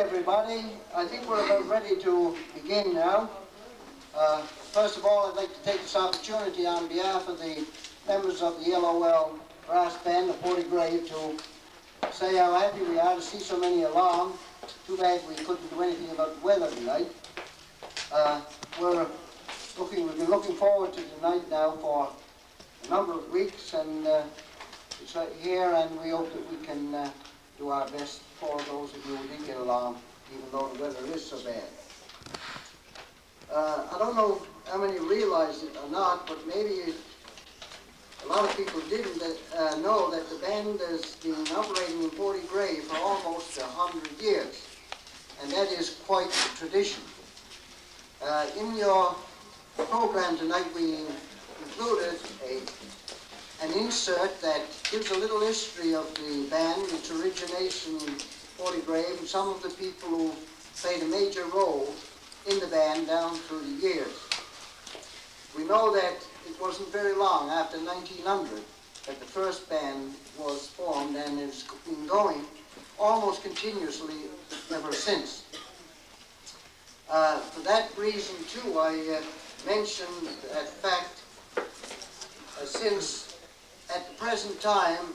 everybody. I think we're about ready to begin now. First of all, I'd like to take this opportunity on behalf of the members of the LOL brass band of Portygrave to say how happy we are to see so many along. Too bad we couldn't do anything about the weather tonight. We've been looking forward to tonight now for a number of weeks, and it's right here, and we hope that we can do our best for those of you who did get along, even though the weather is so bad. I don't know how many realize it or not, but maybe a lot of people didn't know that the band has been operating in Portygrave for almost 100 years, and that is quite a tradition. In your program tonight, we included an insert that gives a little history of the band, its origination in Portygrave, and some of the people who played a major role in the band down through the years. We know that it wasn't very long after 1900 that the first band was formed, and it's been going almost continuously ever since. For that reason, too, I mentioned that fact, since at the present time,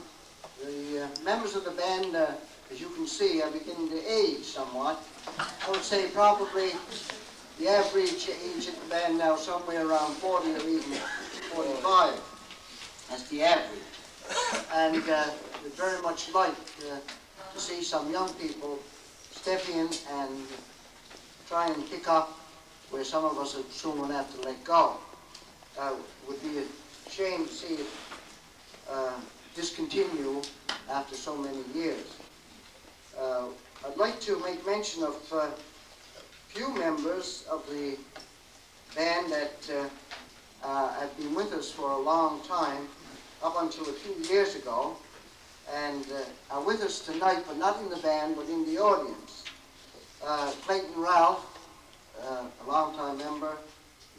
the members of the band, as you can see, are beginning to age somewhat. I would say probably the average age of the band now somewhere around 40 or even 45. That's the average. And we'd very much like to see some young people step in and try and pick up where some of us soon will have to let go. It would be a shame to see it discontinue after so many years. I'd like to make mention of a few members of the band that have been with us for a long time, up until a few years ago, and are with us tonight, but not in the band, but in the audience. Clayton Ralph, a long-time member,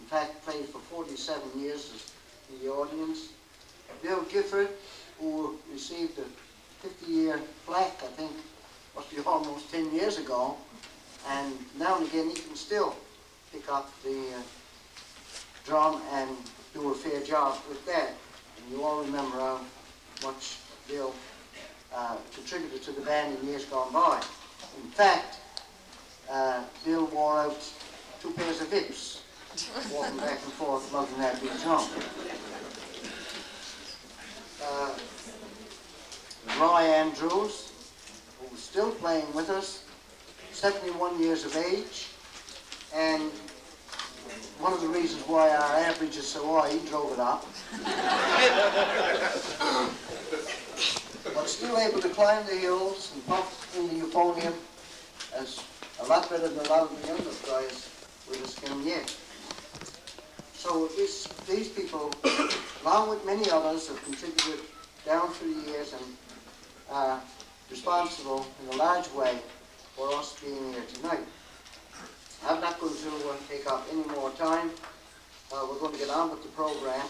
in fact played for 47 years in the audience. Bill Gifford, who received a 50-year plaque, I think, must be almost 10 years ago, and now and again he can still pick up the drum and do a fair job with that. And you all remember how much Bill contributed to the band in years gone by. In fact, Bill wore out 2 pairs of hips, walking back and forth, lugging that big drum. Roy Andrews, who was still playing with us, 71 years of age, and one of the reasons why our average is so high, he drove it up. But still able to climb the hills and puff in the euphonium as a lot better than a lot of the younger guys with us can yet. So these people, along with many others, have contributed down through the years and are responsible in a large way for us being here tonight. I'm not going to take up any more time. We're going to get on with the program.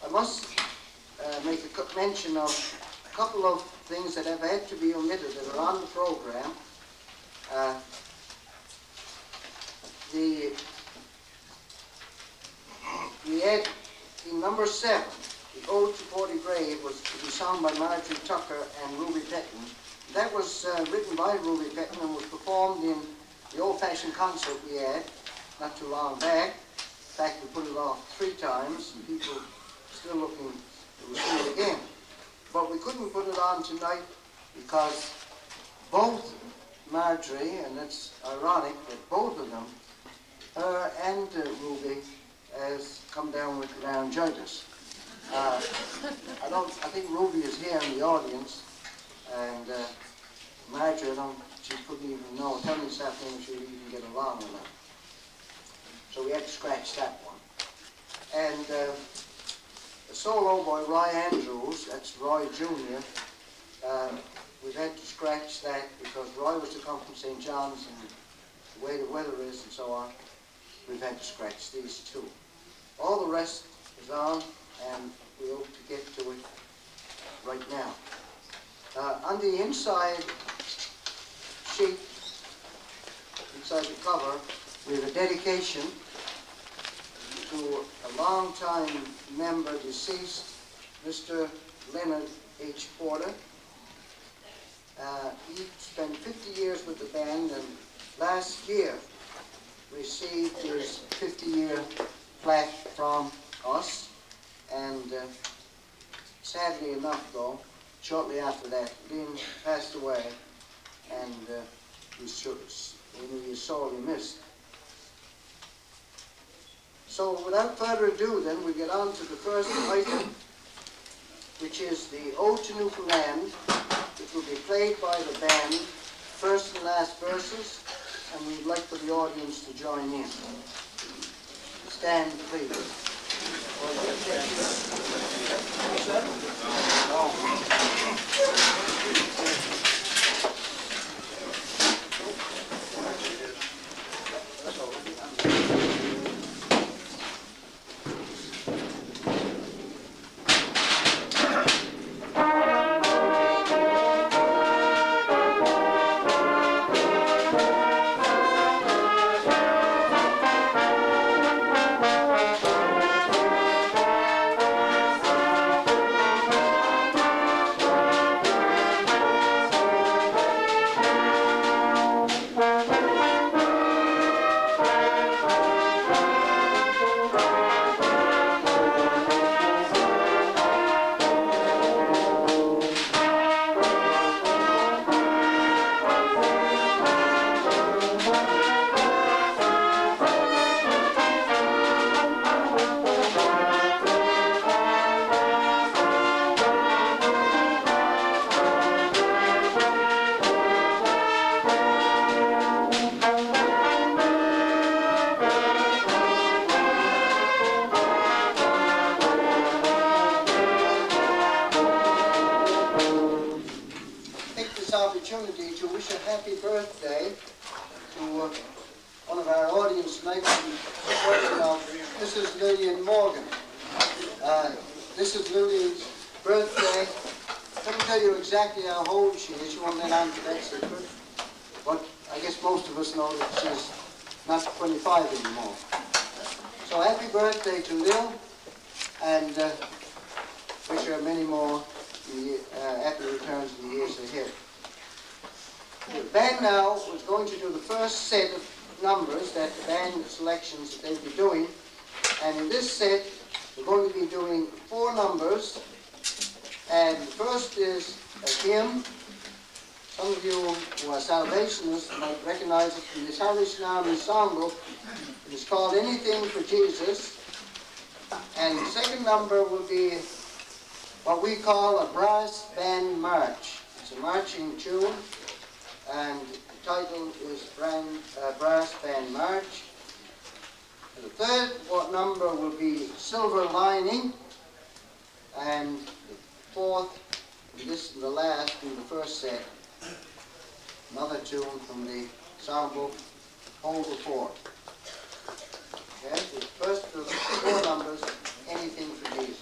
I must make a mention of a couple of things that have had to be omitted that are on the program. We had in number 7, the Ode to Portygrave was to be sung by Marjorie Tucker and Ruby Petton. That was written by Ruby Petton and was performed in the old-fashioned concert we had not too long back. In fact, we put it off 3 times, and people still looking to see it again. But we couldn't put it on tonight because both Marjorie, and it's ironic that both of them, her and Ruby, has come down with laryngitis. I think Ruby is here in the audience, and Marjorie, she couldn't even know. Tell me this afternoon if she would even get along with her. So we had to scratch that one. And a solo by Roy Andrews, that's Roy Jr., we've had to scratch that because Roy was to come from St. John's and the way the weather is and so on, we've had to scratch these 2. All the rest is on, and we hope to get to it right now. On the inside sheet, beside the cover, we have a dedication to a long-time member, deceased, Mr. Leonard H. Porter. He spent 50 years with the band, and last year received his 50-year plaque from us. And sadly enough, though, shortly after that, Lynn passed away, and he is sorely missed. So without further ado, then, we get on to the first item, which is the Ode to Newfoundland, which will be played by the band, first and last verses, and we'd like for the audience to join in. Stand, please. Opportunity to wish a happy birthday to one of our audience tonight, the person of Mrs. Lillian Morgan. This is Lillian's birthday. Let me tell you exactly how old she is. She won't let on to that secret, but I guess most of us know that she's not 25 anymore. So happy birthday to Lil, and wish her many more happy returns in the years ahead. The band now is going to do the first set of numbers, that the band selections that they'll be doing. And in this set, we're going to be doing 4 numbers. And the first is a hymn. Some of you who are Salvationists might recognize it from the Salvation Army songbook. It is called Anything for Jesus. And the second number will be what we call a brass band march. It's a marching tune. And the title is Brass Band March. And the third number will be Silver Lining. And the fourth, and this is the last in the first set, another tune from the songbook, Hold the Fort. Okay, the first of the 4 numbers, Anything for Jesus.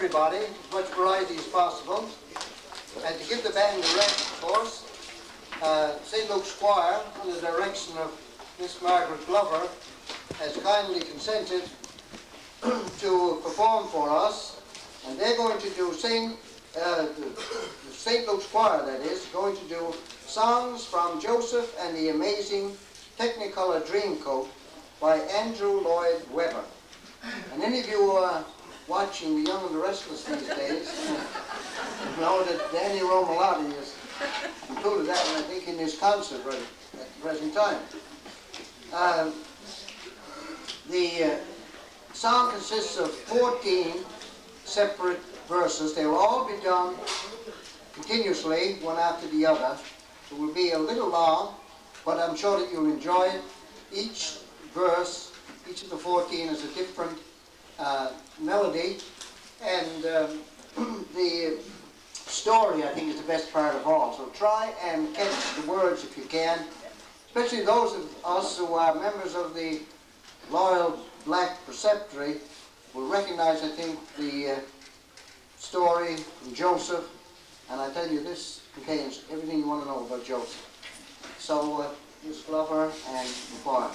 everybody, as much variety as possible. And to give the band a rest, of course, St. Luke's Choir, under the direction of Miss Margaret Glover, has kindly consented to perform for us, and they're going to do St. Luke's Choir, that is, going to do songs from Joseph and the Amazing Technicolor Dreamcoat by Andrew Lloyd Webber. And any of you watching The Young and the Restless these days know that Danny Romalotti has included that one, I think, in his concert right at the present time. The song consists of 14 separate verses. They will all be done continuously, one after the other. It will be a little long, but I'm sure that you'll enjoy it. Each verse, each of the 14 is a different melody, and the story, I think, is the best part of all. So try and catch the words if you can, especially those of us who are members of the Loyal Black Preceptory will recognize, I think, the story from Joseph, and I tell you, this contains everything you want to know about Joseph. So, Miss Glover and the choir.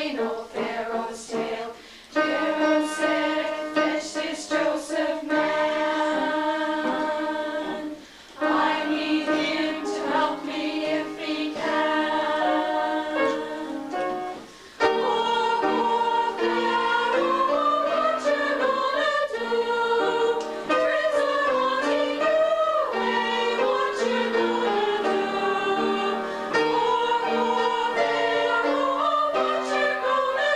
ain't no Pharaoh's tale. Pharaoh said, fetch this Joseph man. I need him to help me if he can. Oh, Pharaoh, what you gonna do? Dreams are haunting you, hey, what you gonna do? Oh, Pharaoh, what you gonna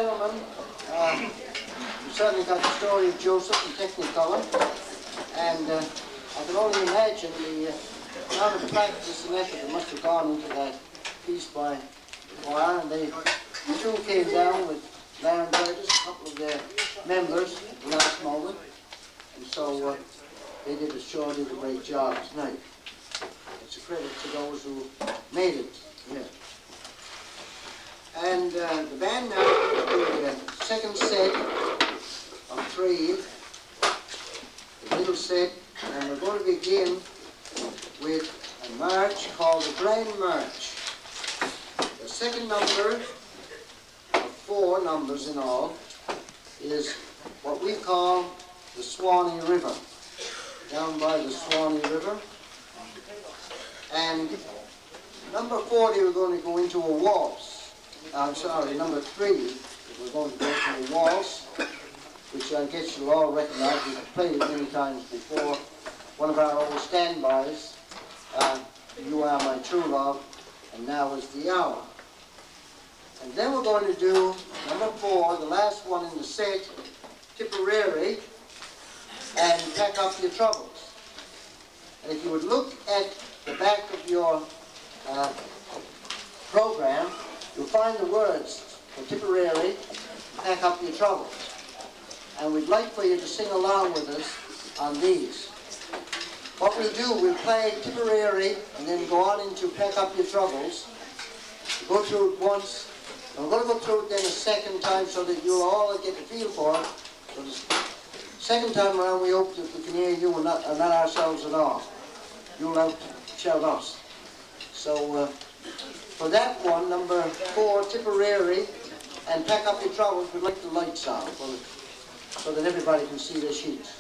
gentlemen, you certainly got the story of Joseph in Technicolor, and I can only imagine the amount of practice and effort that must have gone into that piece by the choir, and they soon came down with laryngitis, a couple of their members at the last moment, and so they did surely a great job tonight. It's a credit to those who made it here. And the band now will do the second set of 3, the middle set, and we're going to begin with a march called the Grand March. The second number, of 4 numbers in all, is what we call the Swanee River, down by the Swanee River. And number 40, we're going to go into a waltz. I'm sorry, number 3, we're going to go into a waltz, which I guess you'll all recognize. We've played it many times before. One of our old standbys, You Are My True Love, and Now Is the Hour. And then we're going to do number 4, the last one in the set, Tipperary, and Pack Up Your Troubles. And if you would look at the back of your program, you'll find the words for Tipperary, Pack Up Your Troubles. And we'd like for you to sing along with us on these. What we'll do, we'll play Tipperary and then go on into Pack Up Your Troubles. We'll go through it once, and we're going to go through it then a second time so that you'll all get the feel for it. So the second time around we hope that we can hear you and not ourselves at all. You'll out-shout us. So for that one, number 4, Tipperary, and Pack Up Your Troubles, we'd like the lights on so that everybody can see their sheets.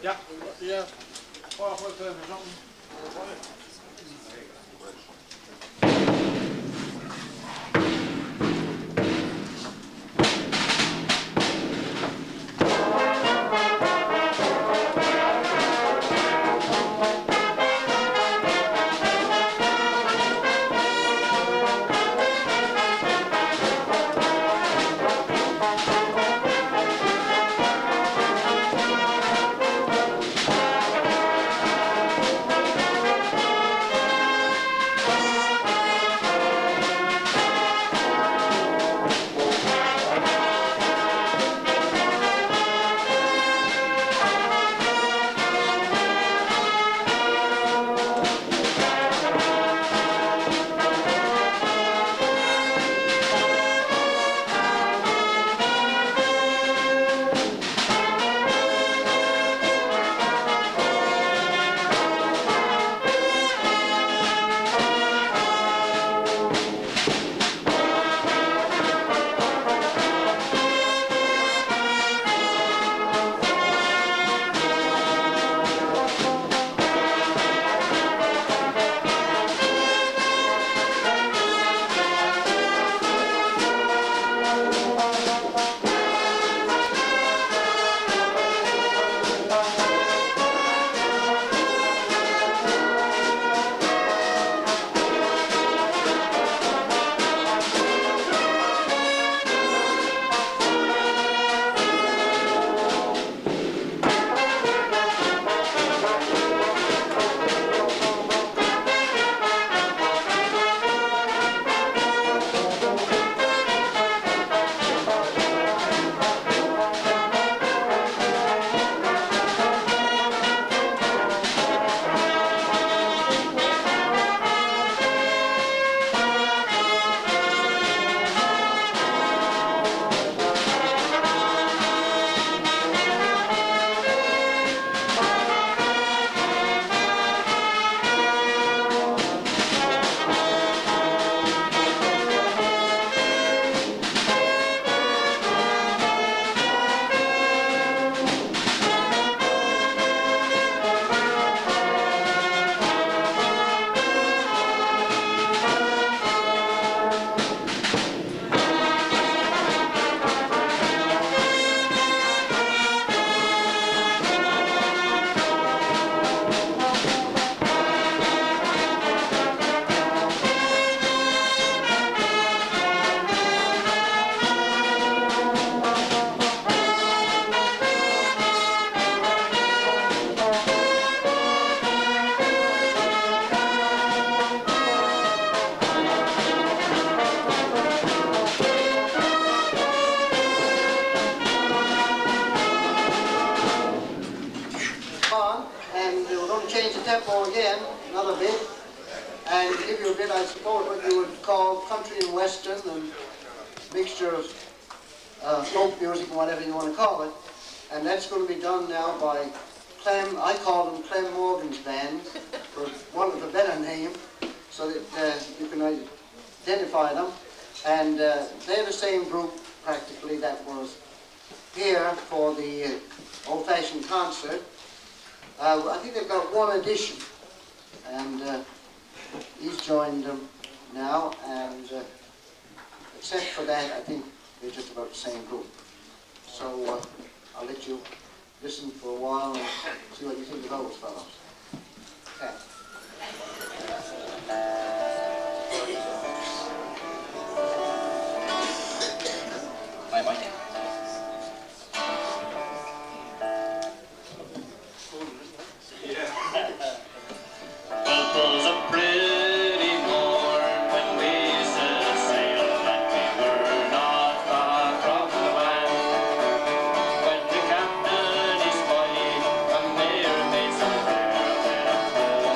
Ja, ja. Vraag wat verzamelen. And we're going to change the tempo again, another bit, and give you a bit, I suppose, what you would call country and western, and mixture of folk music and whatever you want to call it. And that's going to be done now by Clem, I call them Clem Morgan's band, for want of a better name, so that you can identify them. And they're the same group, practically, that was here for the old-fashioned concert. I think they've got one addition, and he's joined them now, and except for that, I think they're just about the same group. So I'll let you listen for a while and see what you think of those fellows. Okay. Bye bye. Well, it was a pretty morn when we set sail, and we were not far from the land. When the captain he spied a mare made so fair that a poor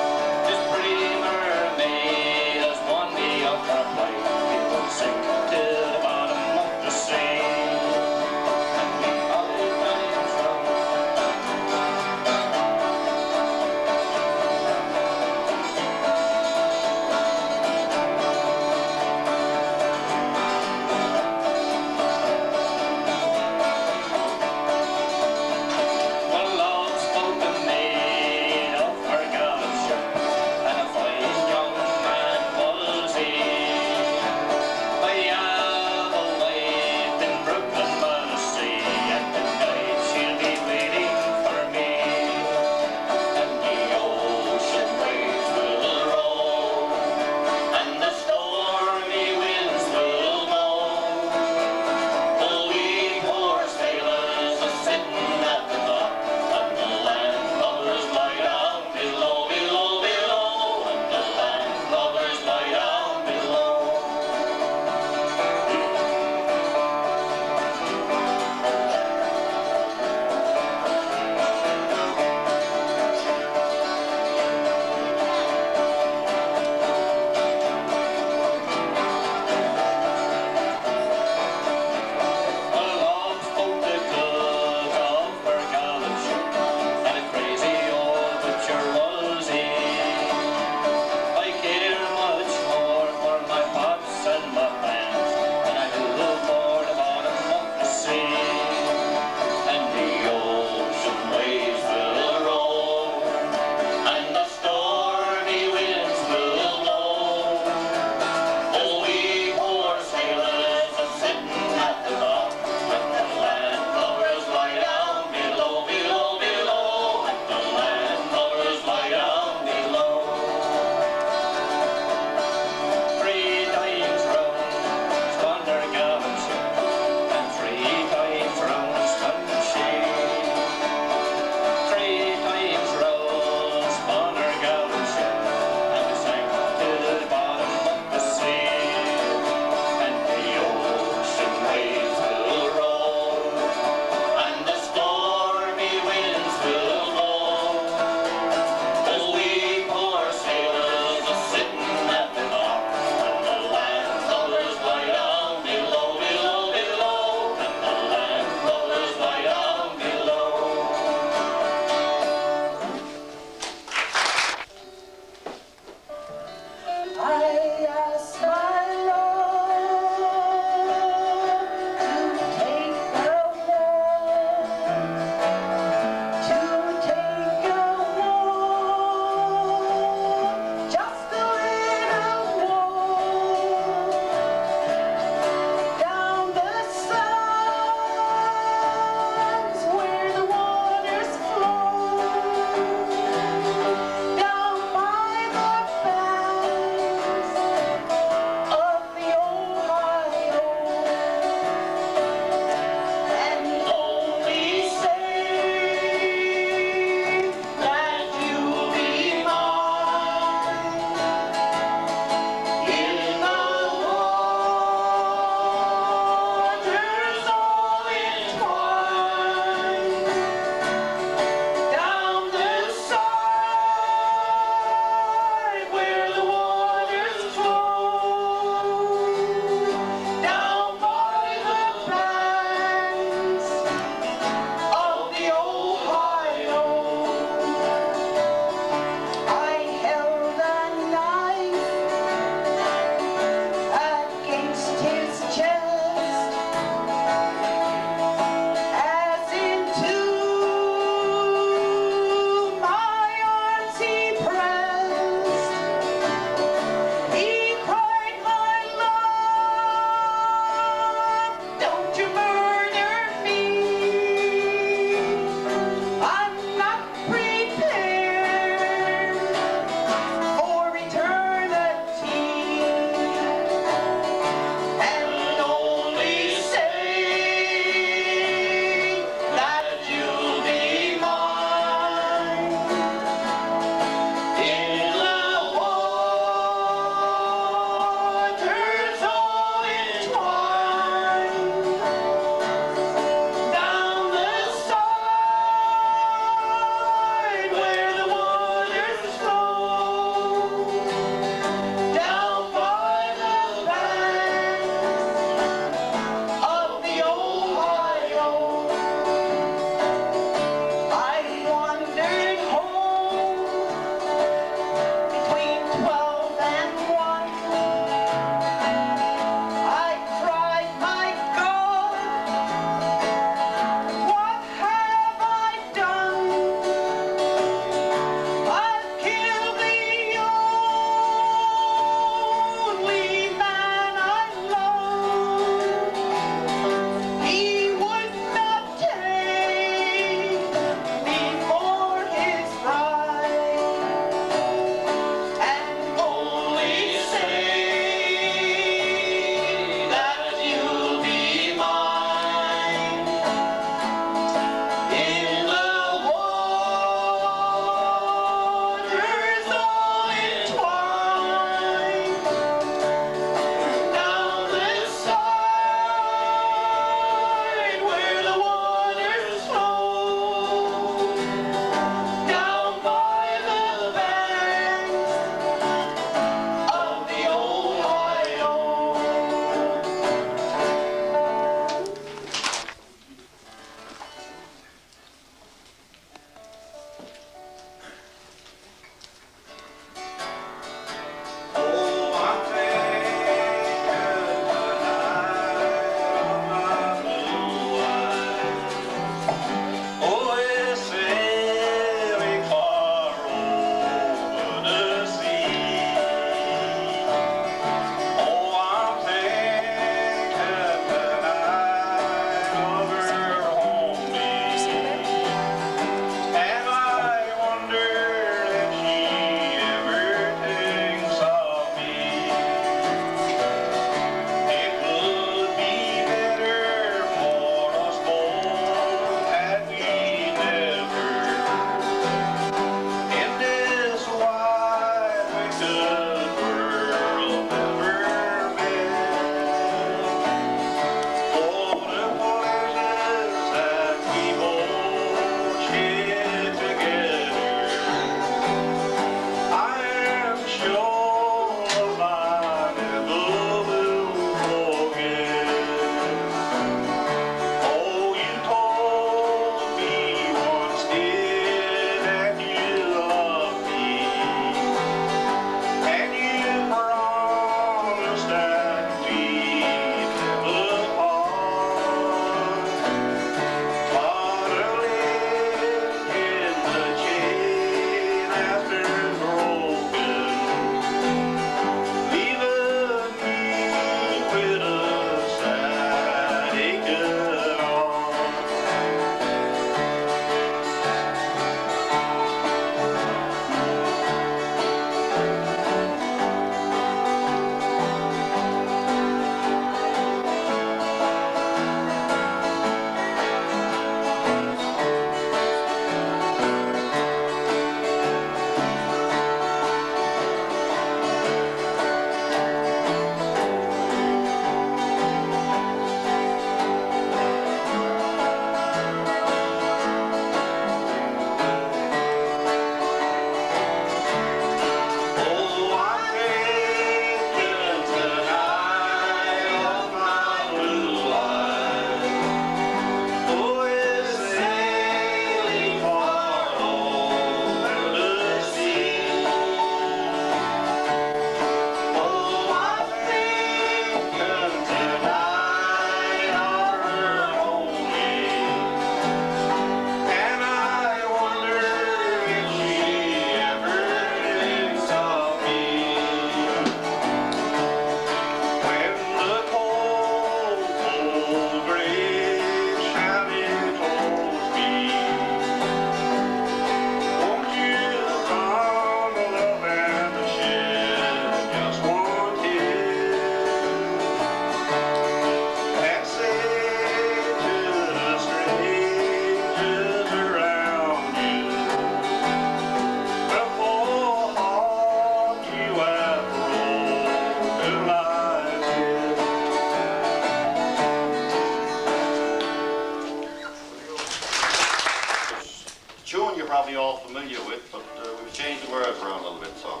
probably all familiar with, but we've changed the words around a little bit, so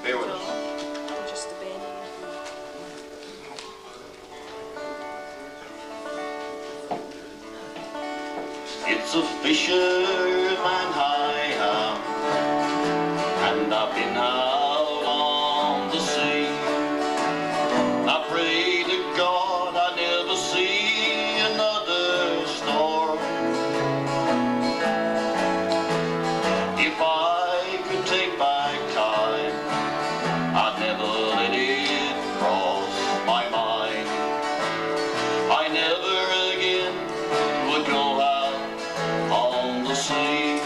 bear with us. Just abandoned. It's a fisherman I am, and I've been out on the sea. I pray to God I never see another storm. If I could take back time, I'd never let it cross my mind. I never again would go out on the sea.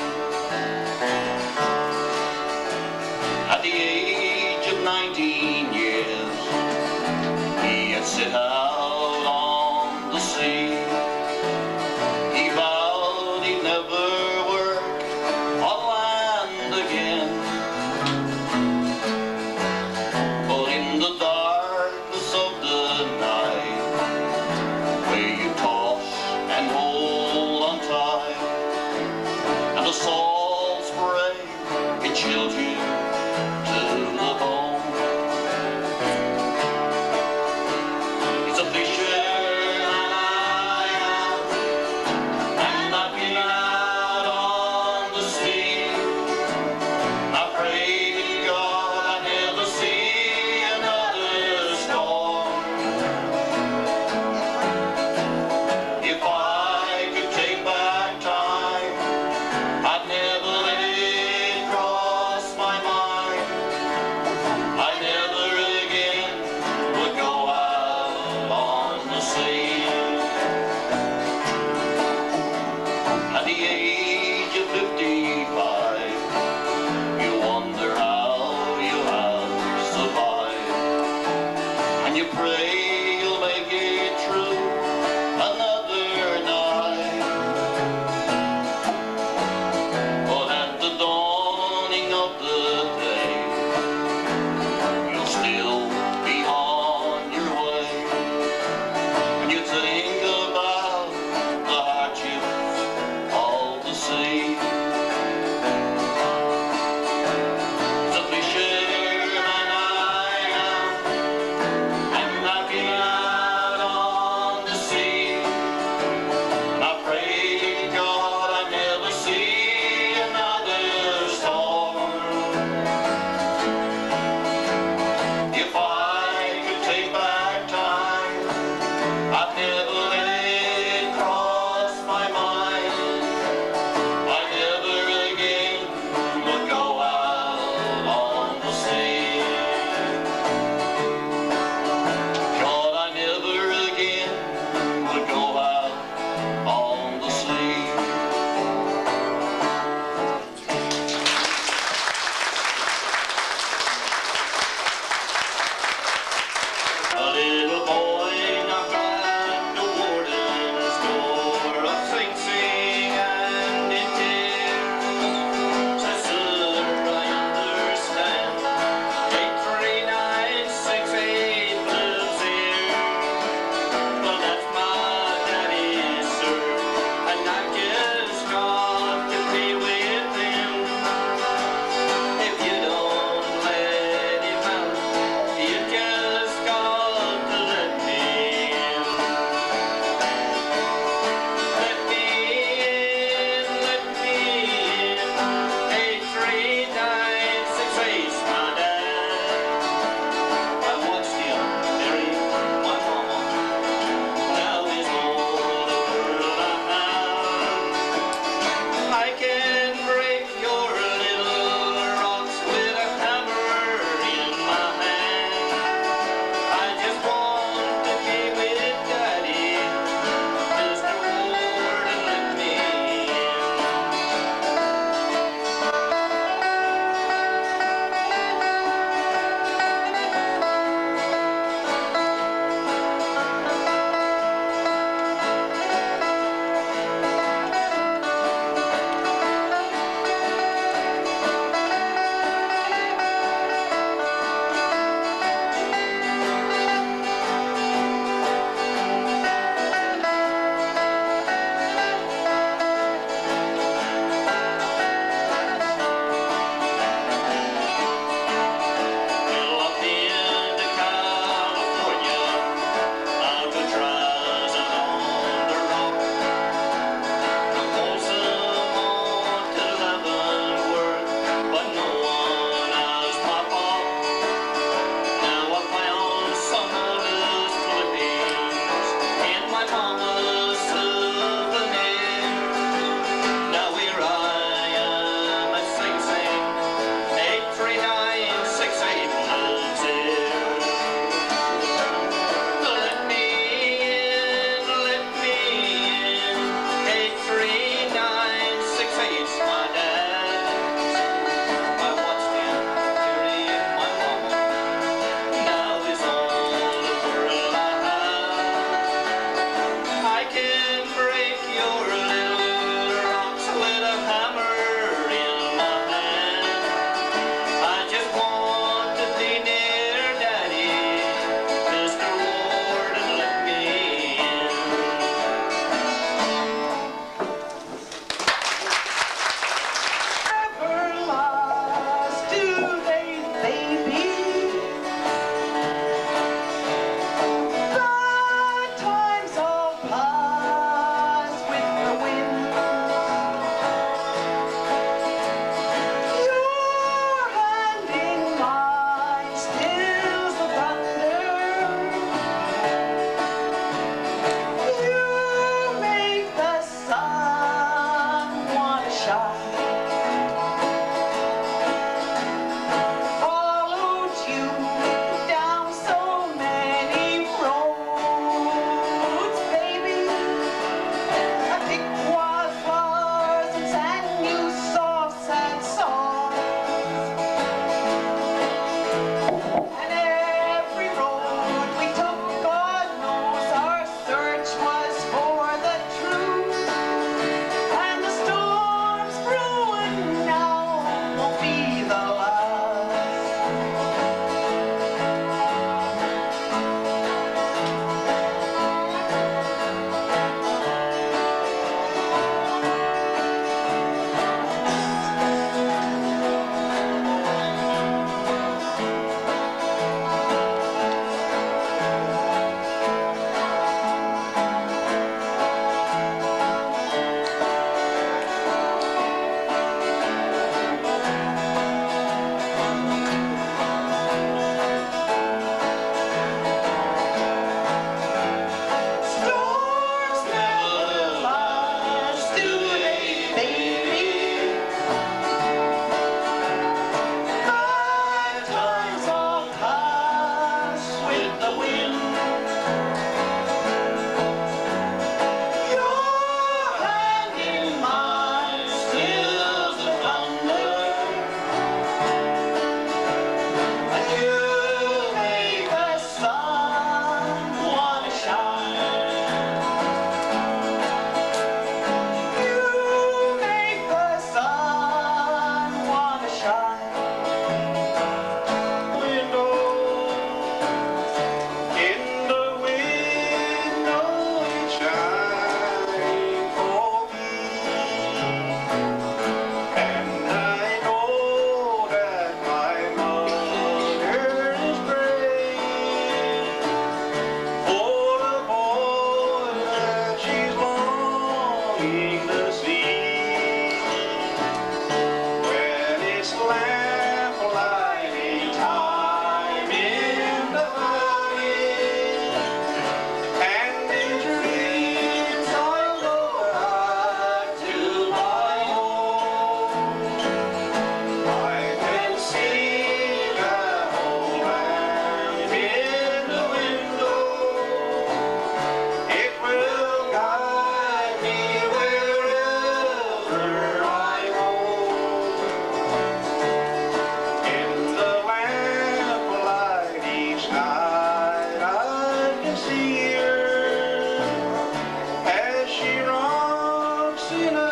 in a